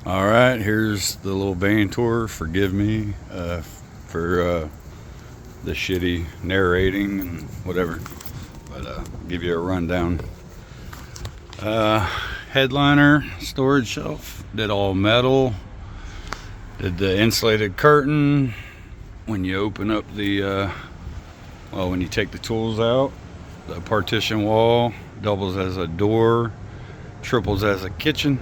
All right, here's the little van tour. Forgive me for the shitty narrating and whatever, but I'll give you a rundown. Uh, Headliner storage shelf, did all metal, did the insulated curtain. When you open up the, when you take the tools out, the partition wall doubles as a door, triples as a kitchen.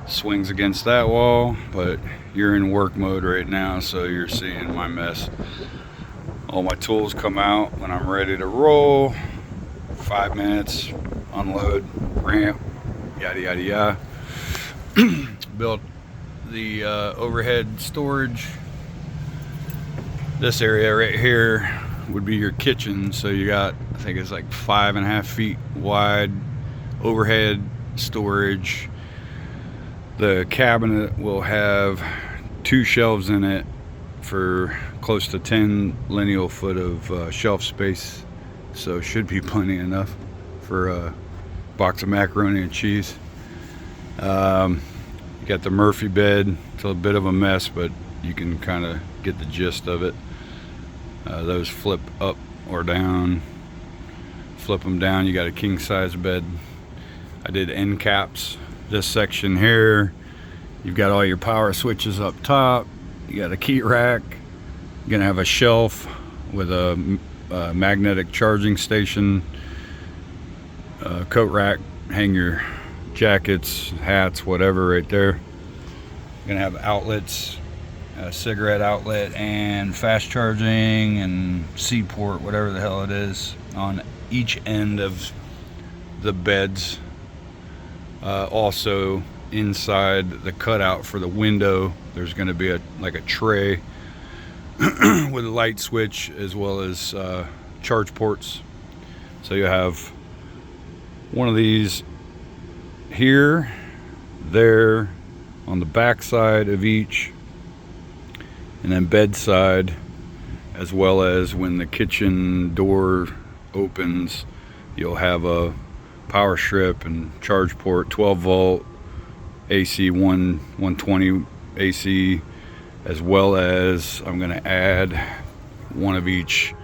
Swings against that wall, but you're in work mode right now, so you're seeing my mess. All my tools come out when I'm ready to roll. 5 minutes, unload, ramp, yada yada yada. Built the overhead storage. This area right here would be your kitchen, so you got, I think it's like 5.5 feet wide overhead storage. The cabinet will have 2 shelves in it for close to 10 lineal foot of shelf space, so should be plenty enough for a box of macaroni and cheese. You got the Murphy bed. It's a bit of a mess, but you can kind of get the gist of it. Those flip up or down. Flip them down, you got a king size bed. I did end caps. This section here, you've got all your power switches up top. You got a key rack. You're gonna have a shelf with a magnetic charging station, coat rack, hang your jackets, hats, whatever right there. You're gonna have outlets, a cigarette outlet and fast charging and C port, whatever the hell it is, on each end of the beds. Also inside the cutout for the window, there's going to be a tray with a light switch as well as charge ports. So you have one of these here, there, on the back side of each, and then bedside, as well as when the kitchen door opens, you'll have a power strip and charge port, 12 volt AC, 120 AC, as well as I'm going to add one of each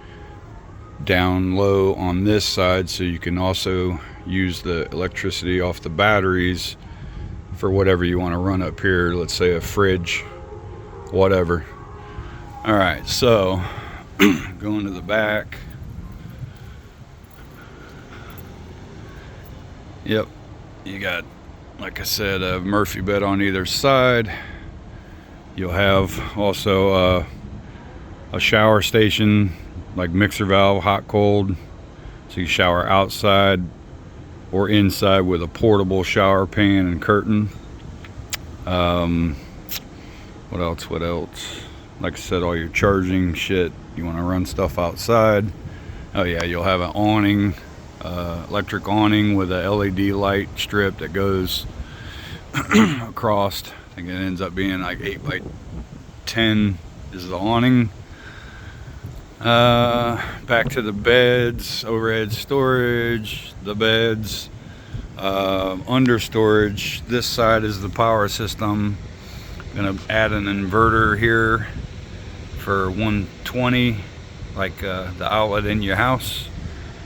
down low on this side, so you can also use the electricity off the batteries for whatever you want to run up here. Let's say a fridge, whatever. All right, so going to the back. Yep, you got, like I said, a Murphy bed on either side. You'll have also a shower station, like mixer valve, hot cold, so you shower outside or inside with a portable shower pan and curtain. What else? Like I said, all your charging shit, you want to run stuff outside. Oh yeah, you'll have an awning, electric awning with a LED light strip that goes across. I think it ends up being like 8 by 10 is the awning. Back to the beds, overhead storage, the beds, under storage. This side is the power system. Gonna add an inverter here for 120, like the outlet in your house.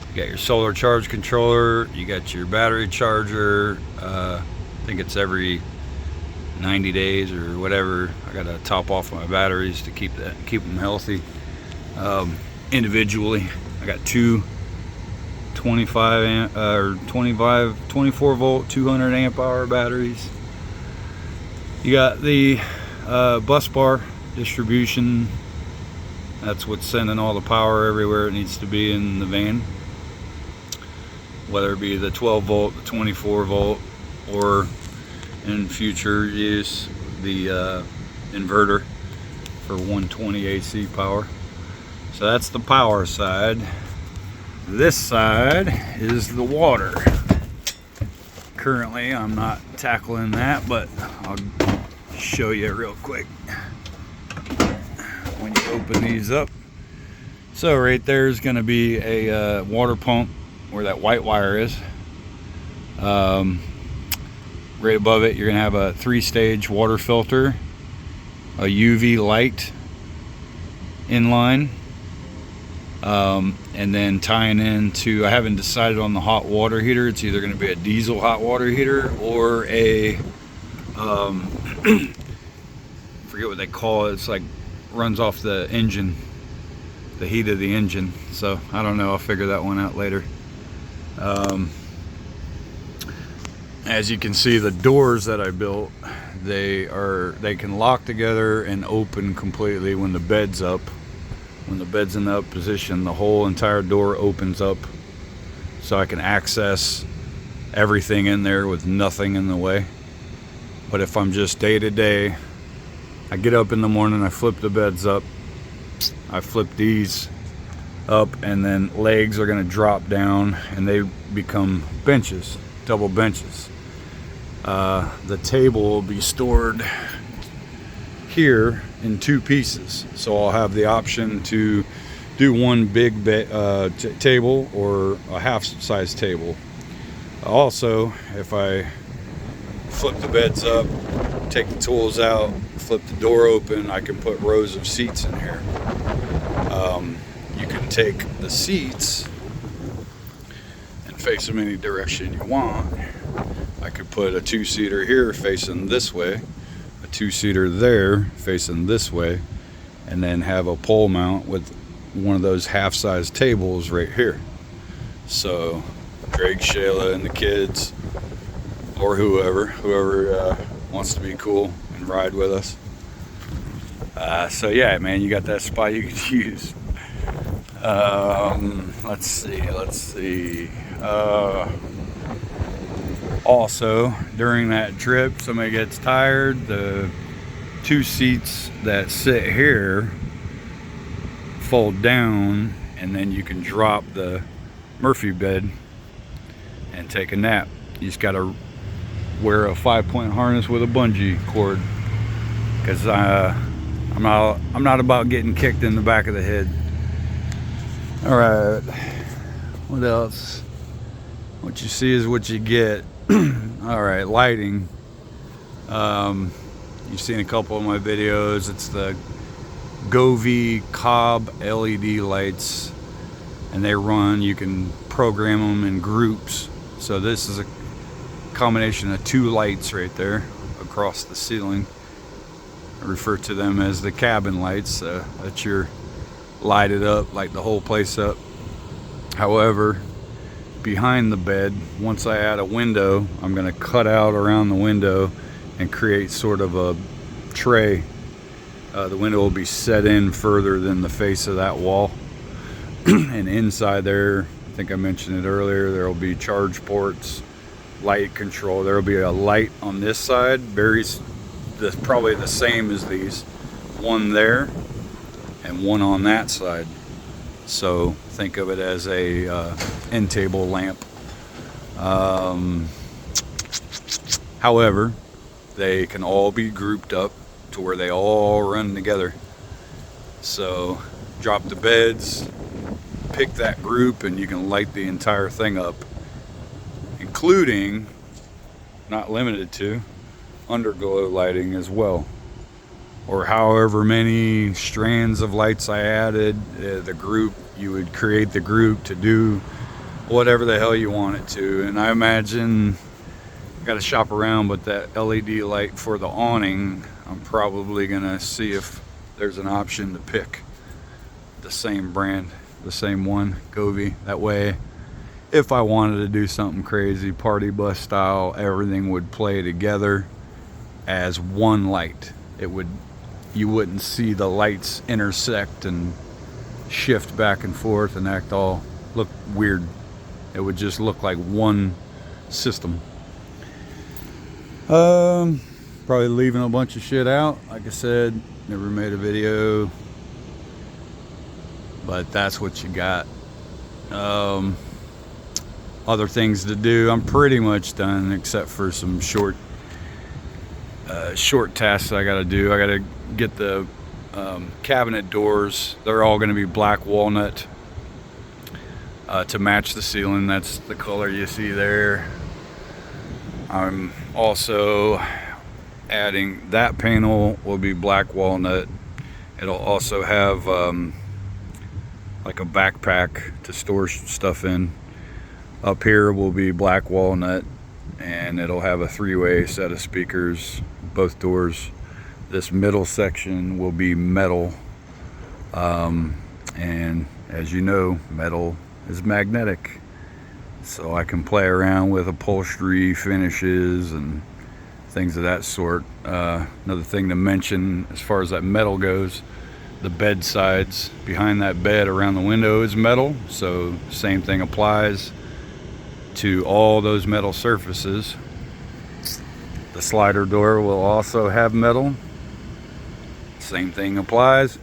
You got your solar charge controller, you got your battery charger. I think it's every 90 days or whatever. I gotta top off my batteries to keep them healthy. Individually, I got two 24 volt 200 amp hour batteries. You got the bus bar distribution. That's what's sending all the power everywhere it needs to be in the van, whether it be the 12 volt, the 24 volt, or in future use the inverter for 120 AC power. So that's the power side. This side is the water. Currently I'm not tackling that, but I'll show you real quick when you open these up. So right there is going to be a water pump where that white wire is. Right above it, you're gonna have a 3-stage water filter, a UV light inline, and then tying into, I haven't decided on the hot water heater. It's either going to be a diesel hot water heater or a forget what they call it. It's like runs off the engine, the heat of the engine. So I don't know, I'll figure that one out later. As you can see, the doors that I built, they can lock together and open completely when the bed's up. When the bed's in the up position, the whole entire door opens up, so I can access everything in there with nothing in the way. But if I'm just day to day, I get up in the morning, I flip the beds up, I flip these up, and then legs are going to drop down and they become benches, double benches. The table will be stored here in 2 pieces, so I'll have the option to do one big table or a half-size table. Also, if I flip the beds up, take the tools out, flip the door open, I can put rows of seats in here. You can take the seats and face them any direction you want. I could put a 2-seater here facing this way, a 2-seater there facing this way, and then have a pole mount with one of those half-size tables right here. So Greg, Shayla, and the kids, or whoever wants to be cool and ride with us. So yeah, man, you got that spot you could use. Let's see. Also, during that trip, somebody gets tired, the 2 seats that sit here fold down, and then you can drop the Murphy bed and take a nap. You just gotta wear a 5-point harness with a bungee cord, because I'm not about getting kicked in the back of the head. All right, what else? What you see is what you get. All right, lighting. You've seen a couple of my videos. It's the Govee Cobb LED lights, and they run, you can program them in groups. So this is a combination of 2 lights right there across the ceiling. I refer to them as the cabin lights, that you're lighted up, like the whole place up. However, behind the bed, once I add a window, I'm going to cut out around the window and create sort of a tray. The window will be set in further than the face of that wall. And inside there, I think I mentioned it earlier, there will be charge ports, light control. There will be a light on this side, probably the same as these. One there and one on that side. So think of it as a end table lamp. However, they can all be grouped up to where they all run together. So drop the beds, pick that group, and you can light the entire thing up, including, not limited to, underglow lighting as well, or however many strands of lights I added. The group, you would create the group to do whatever the hell you want it to. And I imagine, got to shop around, but that LED light for the awning, I'm probably gonna see if there's an option to pick the same brand, the same one, Govee. That way, if I wanted to do something crazy, party bus style, everything would play together as one light. You wouldn't see the lights intersect and shift back and forth and look weird. It would just look like one system. Probably leaving a bunch of shit out. Like I said, never made a video, but that's what you got. Other things to do, I'm pretty much done, except for some short tasks I gotta do. I gotta get the cabinet doors. They're all gonna be black walnut to match the ceiling. That's the color you see there. I'm Also adding that panel will be black walnut. It'll also have like a backpack to store stuff in. Up here will be black walnut, and it'll have a 3-way set of speakers, both doors. This middle section will be metal, and as you know, metal is magnetic, so I can play around with upholstery finishes and things of that sort. Another thing to mention as far as that metal goes, the bed sides behind that bed around the window is metal, so same thing applies to all those metal surfaces. The slider door will also have metal, same thing applies.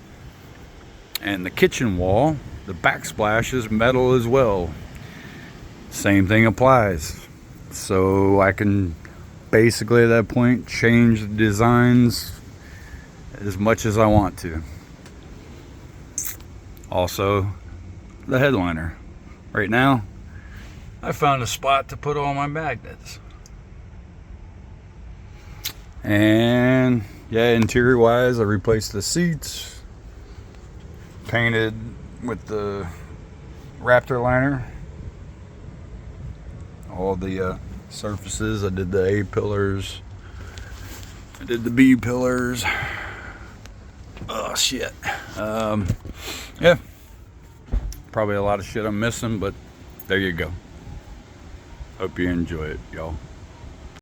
And the kitchen wall, the backsplash is metal as well, same thing applies. So I can basically at that point change the designs as much as I want to. Also, the headliner. Right now I found a spot to put all my magnets. And yeah, interior wise, I replaced the seats, painted with the Raptor liner, all the surfaces. I did the A pillars, I did the B pillars. Oh shit. Yeah, probably a lot of shit I'm missing, but there you go. Hope you enjoy it, y'all.